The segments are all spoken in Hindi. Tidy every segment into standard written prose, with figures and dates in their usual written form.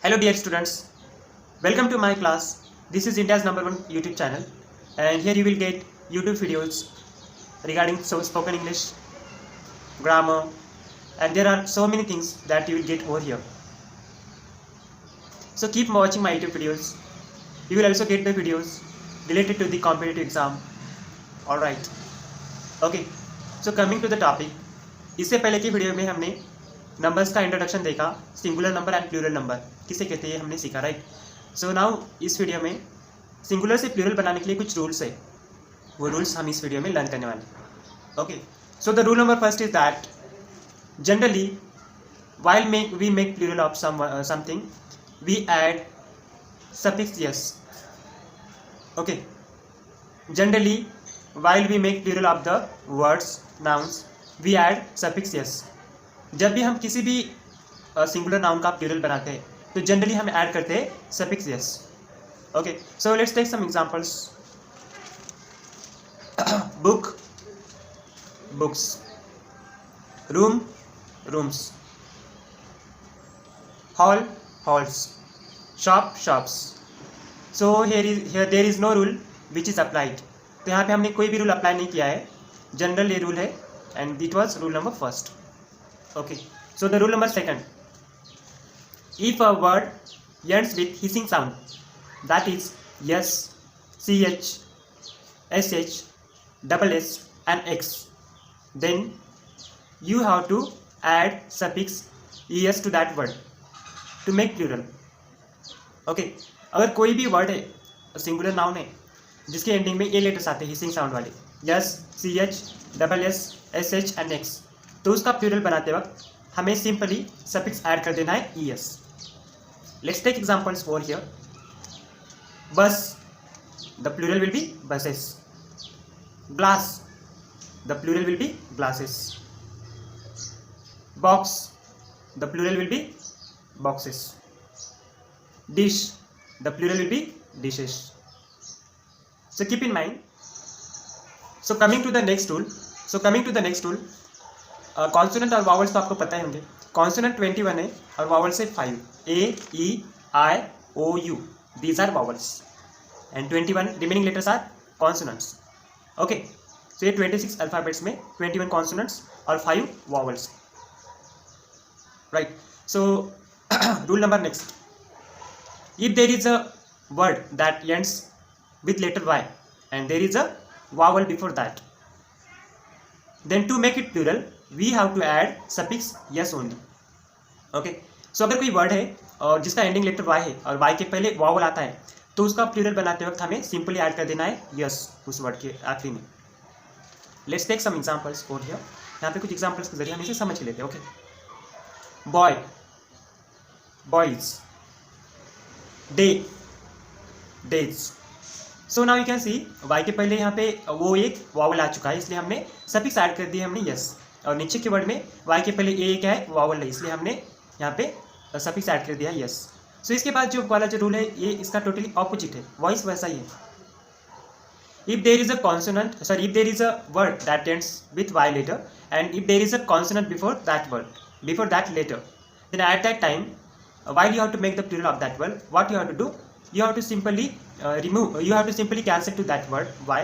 Hello dear students, welcome to my class. This is India's #1 YouTube channel and here you will get YouTube videos regarding spoken English, grammar, and there are so many things that you will get over here. So keep watching my YouTube videos. You will also get the videos related to the competitive exam. Alright. Okay. So coming to the topic. इससे पहले की वीडियो में हमने नंबर्स का इंट्रोडक्शन देखा, singular number and plural number किसे कहते हैं हमने सीखा, राइट। सो नाउ इस वीडियो में सिंगुलर से प्लूरल बनाने के लिए कुछ रूल्स है, वो रूल्स हम इस वीडियो में लर्न करने वाले। Okay, so the rule number first is that generally while we make plural of something we add suffix yes. Okay, generally while we make plural of the words nouns we add suffix yes. जब भी हम किसी भी सिंगुलर नाउन का प्लूरल बनाते हैं तो जनरली हम ऐड करते हैं suffix yes. Okay, so let's take some examples. Book books, room rooms, hall halls, shop shops. So here there is no rule which is applied. तो यहाँ पे हमने कोई भी रूल अप्लाई नहीं किया है, जनरल ये रूल है and it was rule number first. Okay, so the rule number second, if a word ends with hissing sound, that is yes, ch, sh, double s and x, then you have to add suffix es to that word to make plural. Okay, अगर कोई भी वर्ड है, सिंगुलर नाउन है, जिसके एंडिंग में ए लेटर्स आते हैं हिसिंग साउंड वाले, yes, ch, double S, sh and x, तो उसका प्लूरल बनाते वक्त हमें सिंपली सफिक्स ऐड कर देना है es. Let's take examples for here. Bus, the plural will be buses. Glass, the plural will be glasses. Box, the plural will be boxes. Dish, the plural will be dishes. So keep in mind. So coming to the next rule. Consonant और वावल्स तो आपको पता ही होंगे। कॉन्सोनेंट 21 है और वावल से 5, A E I O U, these are vowels and 21 remaining letters are consonants. Okay, so ये 26 अल्फाबेट्स में 21 कॉन्सोनेंट्स और 5 vowels, right. So rule number next, if there is a word that ends with letter Y and there is a vowel before that, then to make it plural we have to add suffix yes only. Okay, so अगर कोई वर्ड है और जिसका एंडिंग लेटर y है और y के पहले वावल आता है तो उसका प्लूरल बनाते वक्त हमें सिंपली ऐड कर देना है yes उस वर्ड के आखिरी में। Let's take some examples for here. यहाँ पे कुछ एग्जांपल्स के जरिए हम इसे समझ लेते हैं। Okay, boy, boys, day, days. So now you can see Y के पहले यहाँ पे वो एक वावल आ चुका है, इसलिए हमने सफिक्स ऐड कर दिया हमने यस, और नीचे के वर्ड में वाई के पहले ए क्या है, वावल है, इसलिए हमने यहाँ पे सफिक्स ऐड कर दिया यस। सो इसके बाद जो वाला जो रूल है ये इसका टोटली ऑपोजिट है, वॉइस वैसा ही है। If there is a consonant, sorry, if there is a word that ends with Y letter and if there is a consonant before that word, before that letter, then at that time while you have to make the plural of that word, what you have to do, you have to simply you have to simply cancel to that word y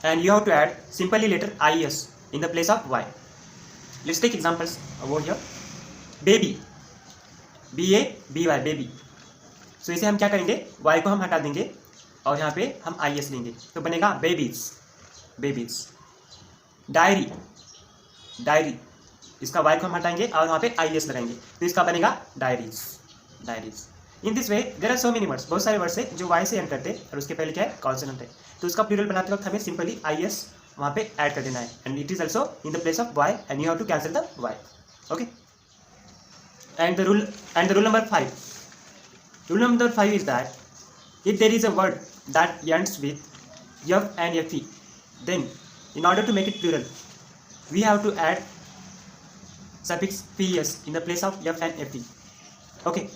and you have to add simply letter is in the place of y. Let's take examples over here. baby, b-a-b-y, baby. so इसे हम क्या करेंगे, y को हम हटा देंगे और यहाँ पे हम is लेंगे तो बनेगा babies, babies. डायरी, डायरी, इसका y को हम हटाएंगे और वहाँ पे is लगाएंगे तो इसका बनेगा diaries, diaries. In this way there are so many words, बहुत सारे वर्ड्स है जो y से एंड करते हैं और उसके पहले क्या है, कॉन्सोनेंट है, तो उसका प्लूरल बनाते वक्त हमें सिंपली is वहाँ पे ऐड कर देना है and it is also in the place of y and you have to cancel the y. Okay, and the rule number 5, rule number 5 is that if there is a word that ends with f and fe, then in order to make it plural we have to add suffix ps in the place of f and fe. Okay,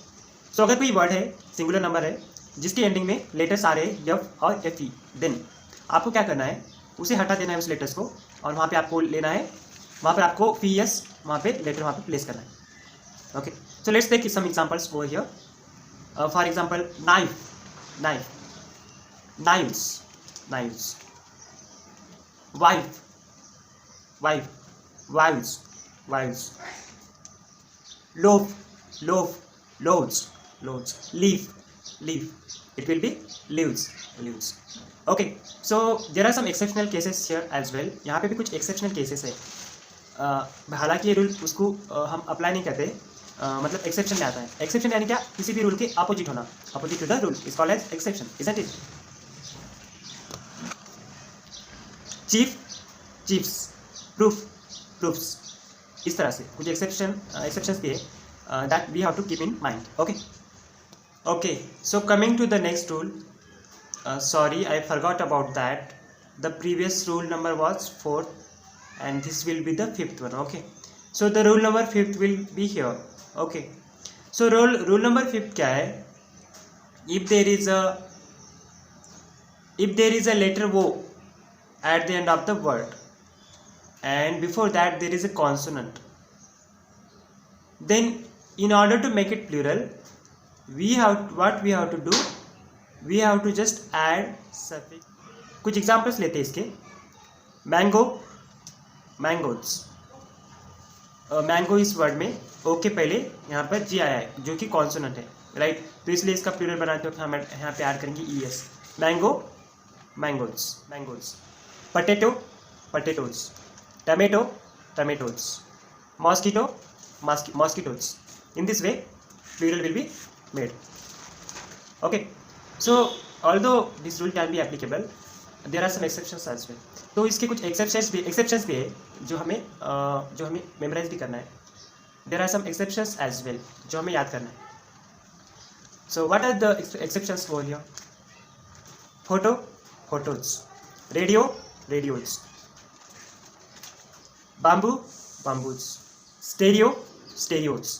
so अगर कोई वर्ड है, सिंगुलर नंबर है, जिसके एंडिंग में लेटर्स आ रहे हैं f और fe, देन आपको क्या करना है, उसे हटा देना है उस लेटर्स को और वहाँ पे आपको लेना है, वहाँ पर आपको ps वहाँ पे लेटर वहाँ पे प्लेस करना है। Okay, So let's take some examples over here. For example, knife, knives, wife, wives, loaf, loads, leaf, it will be leaves. Okay, so there are some exceptional cases here as well. यहाँ पे भी कुछ exceptional cases है. हालांकि ये रूल उसको हम अप्लाई नहीं करते, मतलब एक्सेप्शन में आता है. एक्सेप्शन यानी क्या? किसी भी रूल के अपोजिट होना. Opposite to the rule is called as exception, isn't it? Chiefs, proofs, इस तरह से कुछ एक्सेप्शंस भी है that we have to keep in mind. Okay, so coming to the next rule. Sorry, I forgot about that. The previous rule number was 4th and this will be the 5th one. Okay, so the rule number 5th will be here. Okay, so rule number 5th क्या है? If there is a letter O at the end of the word and before that there is a consonant, then in order to make it plural, we have to do, we have to just add suffix. कुछ एग्जाम्पल्स लेते हैं इसके. मैंगोज, मैंगो इस वर्ड में ओ के पहले यहाँ पर जी आया है जो कि कॉन्सोनेंट है, राइट? तो इसलिए इसका प्लूरल बनाते वक्त हम यहाँ पे ऐड करेंगे ES. Mangoes. Potatoes. Tomatoes. Mosquitoes. In this way plural will be made. Okay, so although this rule can be applicable, there are some exceptions as well. तो इसके कुछ exceptions भी है जो हमें मेमोराइज भी करना है. There are some exceptions as well जो हमें याद करना है. So what are the exceptions over here? Photos. Radios. Bamboos. Stereos.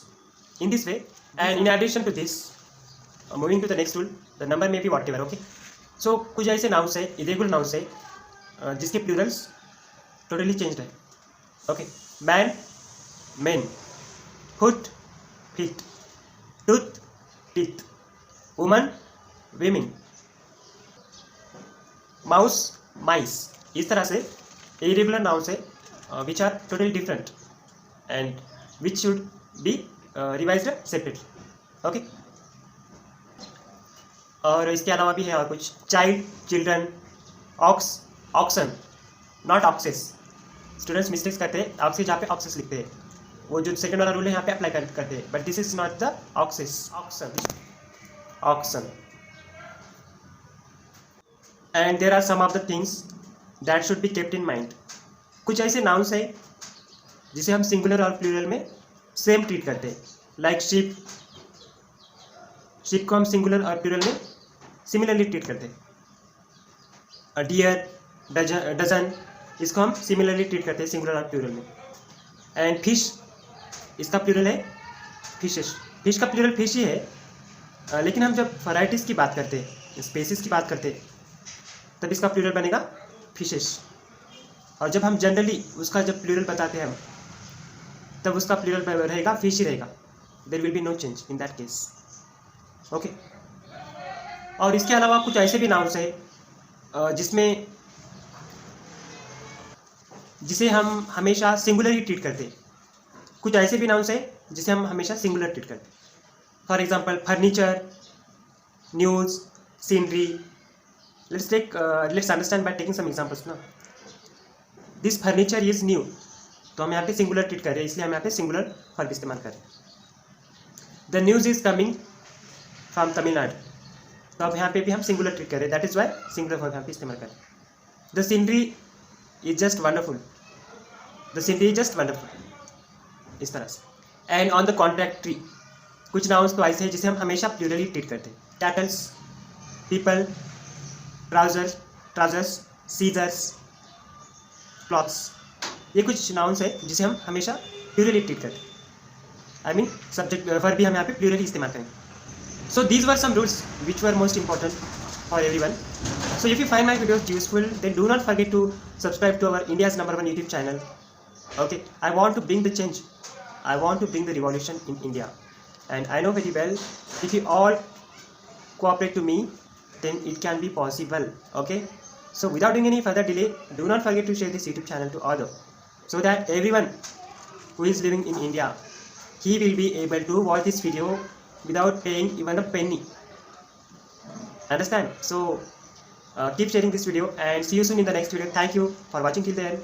In this way, and in addition to this, moving to the next rule, the number may be whatever. Okay, so कुछ ऐसे नाउंस है, इरेगुलर नाउंस है जिसके प्लूरल्स टोटली चेंज्ड है. Okay, men, foot, feet, tooth, teeth, woman, women, mouse, mice. इस तरह से इरेगुलर नाउंस है which are totally different and which should be revised separately. Okay, और इसके अलावा भी है और कुछ. Children, oxen, not oxes. Students mistakes करते हैं, ऑक्सेस जहाँ पे ऑक्सेस लिखते हैं, वो जो सेकंड वाला रूल है यहाँ पे अप्लाई करते हैं, but this is not the oxes. Oxen. And there are some of the things that should be kept in mind. कुछ ऐसे नाउंस है जिसे हम सिंगुलर और प्लूरल में सेम ट्रीट करते हैं, लाइक शिप को हम सिंगुलर और प्लूरल में सिमिलरली ट्रीट करते हैं. डियर, डजन, इसको हम सिमिलरली ट्रीट करते हैं सिंगुलर और प्लूरल में. एंड फिश, इसका प्लूरल है फिशेस. फिश का प्लूरल फिश ही है, लेकिन हम जब वैराइटीज़ की बात करते हैं, स्पेसीज की बात करते हैं, तब इसका प्लूरल बनेगा फिशेस. और जब हम जनरली उसका जब प्लूरल बताते हैं हम, तब उसका प्लूरल रहेगा फिश ही रहेगा. There will be no change in that case. Okay, और इसके अलावा कुछ ऐसे भी नाउंस है जिसे हम हमेशा सिंगुलरली ट्रीट करते हैं. कुछ ऐसे भी नाउंस है जिसे हम हमेशा सिंगुलर ट्रीट करते हैं. For example, furniture, news, scenery. Let's understand by taking some examples ना. दिस फर्नीचर इज न्यू, तो हम यहाँ पे सिंगुलर ट्रीट कर रहे हैं, इसलिए हम यहाँ पे सिंगुलर वर्ब इस्तेमाल कर रहे हैं. The news is coming from Tamil Nadu, तो अब यहाँ पे भी हम सिंगुलर ट्रीट कर रहे हैं, that is why singular verb यहाँ पे इस्तेमाल कर रहे हैं. The scenery is just wonderful, इस तरह से. एंड ऑन द कॉन्ट्रैक्टरी, कुछ नाउंस तो ऐसे हैं जिसे हम हमेशा प्लूरली ट्रीट करते हैं. Cattles, people, trousers, scissors, clothes. ये कुछ नाउंस है जिसे हम हमेशा प्लूरली ट्रीट करते हैं. आई मीन सब्जेक्ट वर्ब भी हम यहाँ पे प्लूरली इस्तेमाल करेंगे. So these were some rules which were most important for everyone. So if you find my videos useful, then do not forget to subscribe to our India's #1 YouTube channel. Okay, I want to bring the change. I want to bring the revolution in India. and I know very well, if you all cooperate to me, then it can be possible. Okay, so without doing any further delay, do not forget to share this YouTube channel to others, so that everyone who is living in India, he will be able to watch this video without paying even a penny. Understand? So keep sharing this video and see you soon in the next video. Thank you for watching till then.